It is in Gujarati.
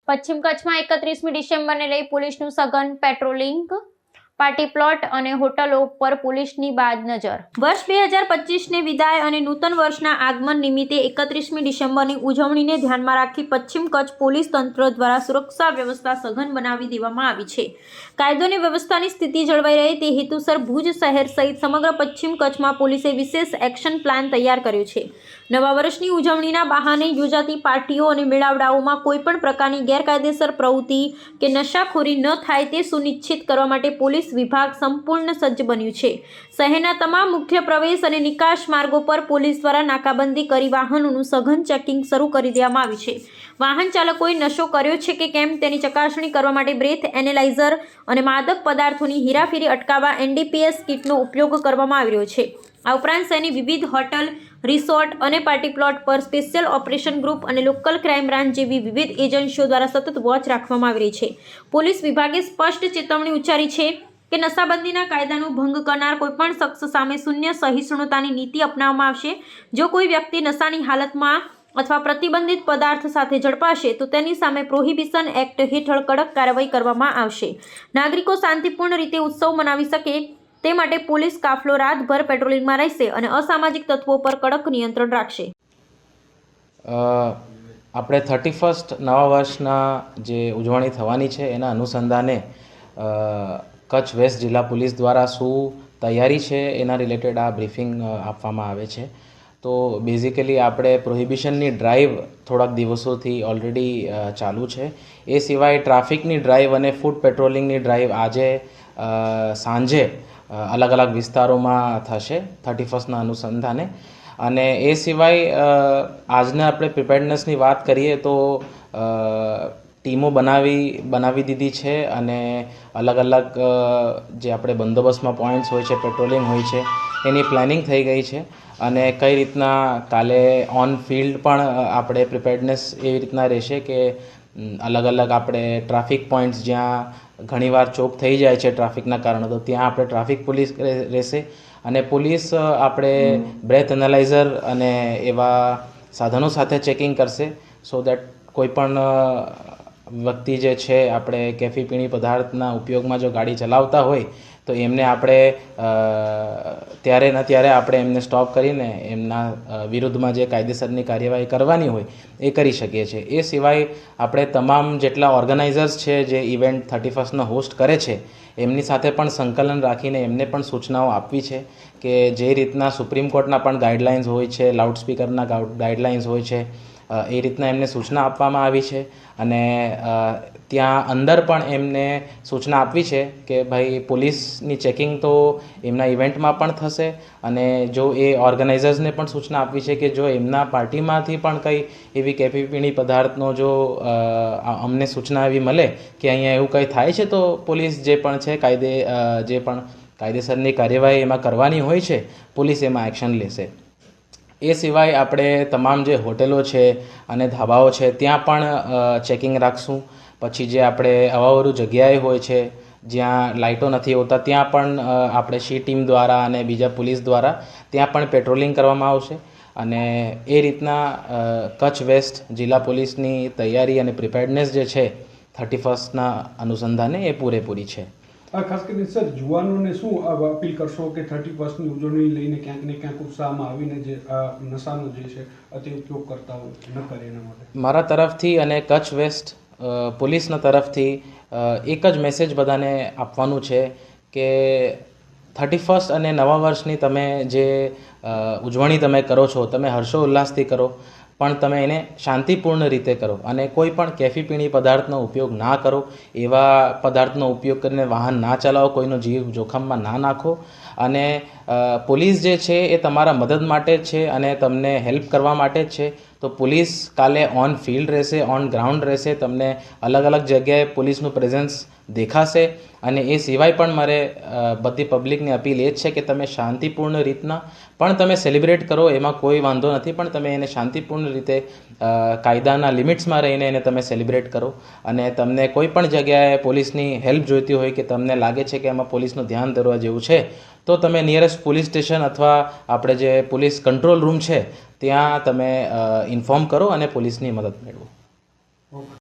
પશ્ચિમ કચ્છમાં 31મી ડિસેમ્બરને લઈ પોલીસનું સઘન પેટ્રોલિંગ, પાર્ટી પ્લોટ અને હોટલો પર પોલીસની બાજ નજર। વર્ષ 2025ને વિદાય અને નૂતન વર્ષના આગમન નિમિત્તે 31મી ડિસેમ્બરની ઉજવણીને ધ્યાનમાં રાખી પશ્ચિમ કચ્છ પોલીસ તંત્ર દ્વારા સુરક્ષા વ્યવસ્થા સઘન બનાવી દેવામાં આવી છે। કાયદો અને વ્યવસ્થાની સ્થિતિ જળવાઈ રહે તે હેતુસર ભુજ શહેર સહિત સમગ્ર પશ્ચિમ કચ્છમાં પોલીસે વિશેષ એક્શન પ્લાન તૈયાર કર્યો છે। નવા વર્ષની ઉજવણીના બહાને યોજાતી પાર્ટીઓ અને મેળાવડાઓમાં કોઈપણ પ્રકારની ગેરકાયદેસર પ્રવૃત્તિ કે નશાખોરી ન થાય તે સુનિશ્ચિત કરવા માટે પોલીસ વિભાગ સંપૂર્ણ સજ્જ બન્યું છે। શહેરના તમામ મુખ્ય પ્રવેશ અને નિકાસ માર્ગો પર પોલીસ દ્વારા નાકાબંધી કરી વાહનોનું સઘન ચેકિંગ શરૂ કરી દેવામાં આવ્યું છે। વાહન ચાલકોએ નશો કર્યો છે કે કેમ તેની ચકાસણી કરવા માટે બ્રેથ એનાલાઇઝર અને માદક પદાર્થોની હેરાફેરી અટકાવવા NDPS કિટનો ઉપયોગ કરવામાં આવી રહ્યો છે। આ ઉપરાંત શહેરની વિવિધ હોટલ, રિસોર્ટ અને પાર્ટી પ્લોટ પર સ્પેશિયલ ઓપરેશન ગ્રુપ અને લોકલ ક્રાઇમ બ્રાન્ચ જેવી વિવિધ એજન્સીઓ દ્વારા સતત વોચ રાખવામાં આવી રહી છે। પોલીસ વિભાગે સ્પષ્ટ ચેતવણી ઉચ્ચારી છે કે નશાબંધીના કાયદાનો ભંગ કરનાર કોઈપણ શખ્સ સામે શૂન્ય સહિષ્ણુતાની નીતિ અપનાવવામાં આવશે। જો કોઈ વ્યક્તિ નશાની હાલતમાં અથવા પ્રતિબંધિત પદાર્થ સાથે ઝડપાશે તો તેની સામે પ્રોહિબિશન એક્ટ હેઠળ કડક કાર્યવાહી કરવામાં આવશે। નાગરિકો શાંતિપૂર્ણ રીતે ઉત્સવ મનાવી શકે તે માટે પોલીસ કાફલો રાતભર પેટ્રોલિંગમાં રહેશે અને અસામાજિક તત્વો પર કડક નિયંત્રણ રાખશે। આપણે 31st નવા વર્ષના જે ઉજવણી થવાની છે એના અનુસંધાને કચ્છ વેસ્ટ જિલ્લા પોલીસ દ્વારા શું તૈયારી છે એના રિલેટેડ આ બ્રીફિંગ આપવામાં આવે છે। તો બેઝિકલી આપણે પ્રોહિબિશનની ડ્રાઈવ થોડાક દિવસોથી ઓલરેડી ચાલુ છે। એ સિવાય ટ્રાફિકની ડ્રાઈવ અને ફૂડ પેટ્રોલિંગની ડ્રાઈવ આજે સાંજે અલગ અલગ વિસ્તારોમાં થશે 31સ્ટના અનુસંધાને। અને એ સિવાય આજના આપણે પ્રિપેર્ડનેસની વાત કરીએ તો ટીમો બનાવી દીધી છે અને અલગ અલગ જે આપણે બંદોબસ્તમાં પોઈન્ટ્સ હોય છે, પેટ્રોલિંગ હોય છે, એની પ્લાનિંગ થઈ ગઈ છે। અને કઈ રીતના કાલે ઓન ફિલ્ડ પણ આપણે પ્રિપેર્ડનેસ એવી રીતના રહેશે કે અલગ અલગ આપણે ટ્રાફિક પોઈન્ટ્સ જ્યાં ઘણીવાર ચોક થઈ જાય છે ટ્રાફિકના કારણે તો ત્યાં આપણે ટ્રાફિક પોલીસ રહેશે અને પોલીસ આપણે બ્રેથ એનાલાઇઝર અને એવા સાધનો સાથે ચેકિંગ કરશે સો દેટ કોઈ પણ વ્યક્તિ જે છે આપણે કેફી પીણી પદાર્થના ઉપયોગમાં જો ગાડી ચલાવતા હોય તો એમને આપણે ત્યારે ને ત્યારે આપણે એમને સ્ટોપ કરીને એમના વિરુદ્ધમાં જે કાયદેસરની કાર્યવાહી કરવાની હોય એ કરી શકીએ છીએ। એ સિવાય આપણે તમામ જેટલા ઓર્ગેનાઇઝર્સ છે જે ઇવેન્ટ 31સ્ટનો હોસ્ટ કરે છે એમની સાથે પણ સંકલન રાખીને એમને પણ સૂચનાઓ આપવી છે કે જે રીતના સુપ્રીમ કોર્ટના પણ ગાઈડલાઇન્સ હોય છે, લાઉડસ્પીકરના ગાઈડલાઇન્સ હોય છે, એ રીતના એમને સૂચના આપવામાં આવી છે। અને ત્યાં અંદર પણ એમને સૂચના આપવી છે કે ભાઈ પોલીસની ચેકિંગ તો એમના ઇવેન્ટમાં પણ થશે અને જો એ ઓર્ગેનાઇઝર્સને પણ સૂચના આપવી છે કે જો એમના પાર્ટીમાંથી પણ કંઈ એવી કેફી પીણી પદાર્થનો જો અમને સૂચના એવી મળે કે અહીંયા એવું કંઈ થાય છે તો પોલીસ જે પણ છે જે પણ કાયદેસરની કાર્યવાહી એમાં કરવાની હોય છે પોલીસ એમાં એક્શન લેશે। એ સિવાય આપણે તમામ જે હોટેલો છે અને ધાબાઓ છે ત્યાં પણ ચેકિંગ રાખશું। પછી જે આપણે અવાવરું જગ્યાએ હોય છે જ્યાં લાઇટો નથી હોતા ત્યાં પણ આપણે સી ટીમ દ્વારા અને બીજા પોલીસ દ્વારા ત્યાં પણ પેટ્રોલિંગ કરવામાં આવશે અને એ રીતના કચ્છ વેસ્ટ જિલ્લા પોલીસની તૈયારી અને પ્રિપેર્ડનેસ જે છે 31સ્ટના અનુસંધાને એ પૂરેપૂરી છે। ખાસ કરીને સર યુવાનોને શું અપીલ કરશો કે 31સ્ટની ઉજવણી લઈને ક્યાંક ને ક્યાંક ઉત્સાહમાં આવીને જે નશાનો જે છે અતિ ઉપયોગ કરતા હોય ન કરે એના માટે મારા તરફથી અને કચ્છ વેસ્ટ પોલીસના તરફથી એક જ મેસેજ બધાને આપવાનું છે કે 31સ્ટ અને નવા વર્ષની તમે જે ઉજવણી તમે કરો છો તમે હર્ષોલ્લાસથી કરો પણ તમે એને શાંતિપૂર્ણ રીતે કરો અને કોઈ પણ કેફી પીણી પદાર્થનો ઉપયોગ ના કરો, એવા પદાર્થનો ઉપયોગ કરીને વાહન ના ચલાવો, કોઈનો જીવ જોખમમાં ના નાખો અને પોલીસ જે છે એ તમારા મદદ માટે જ છે અને તમને હેલ્પ કરવા માટે જ છે। તો પોલીસ કાલે ઓન ફિલ્ડ રહેશે, ઓન ગ્રાઉન્ડ રહેશે, તમને અલગ અલગ જગ્યાએ પોલીસનું પ્રેઝન્સ દેખાશે અને એ સિવાય પણ મારે બધી પબ્લિકની અપીલ એ જ છે કે તમે શાંતિપૂર્ણ રીતના પણ તમે સેલિબ્રેટ કરો, એમાં કોઈ વાંધો નથી, પણ તમે એને શાંતિપૂર્ણ રીતે કાયદાના લિમિટ્સમાં રહીને એને તમે સેલિબ્રેટ કરો અને તમને કોઈ પણ જગ્યાએ પોલીસની હેલ્પ જોઈતી હોય કે તમને લાગે છે કે એમાં પોલીસનું ધ્યાન દોરવા જેવું છે તો તમે નિયરેસ્ટ પોલીસ સ્ટેશન અથવા આપણે જે પોલીસ કંટ્રોલ રૂમ છે ત્યાં તમે ઇન્ફોર્મ કરો અને પોલીસની મદદ મેળવો।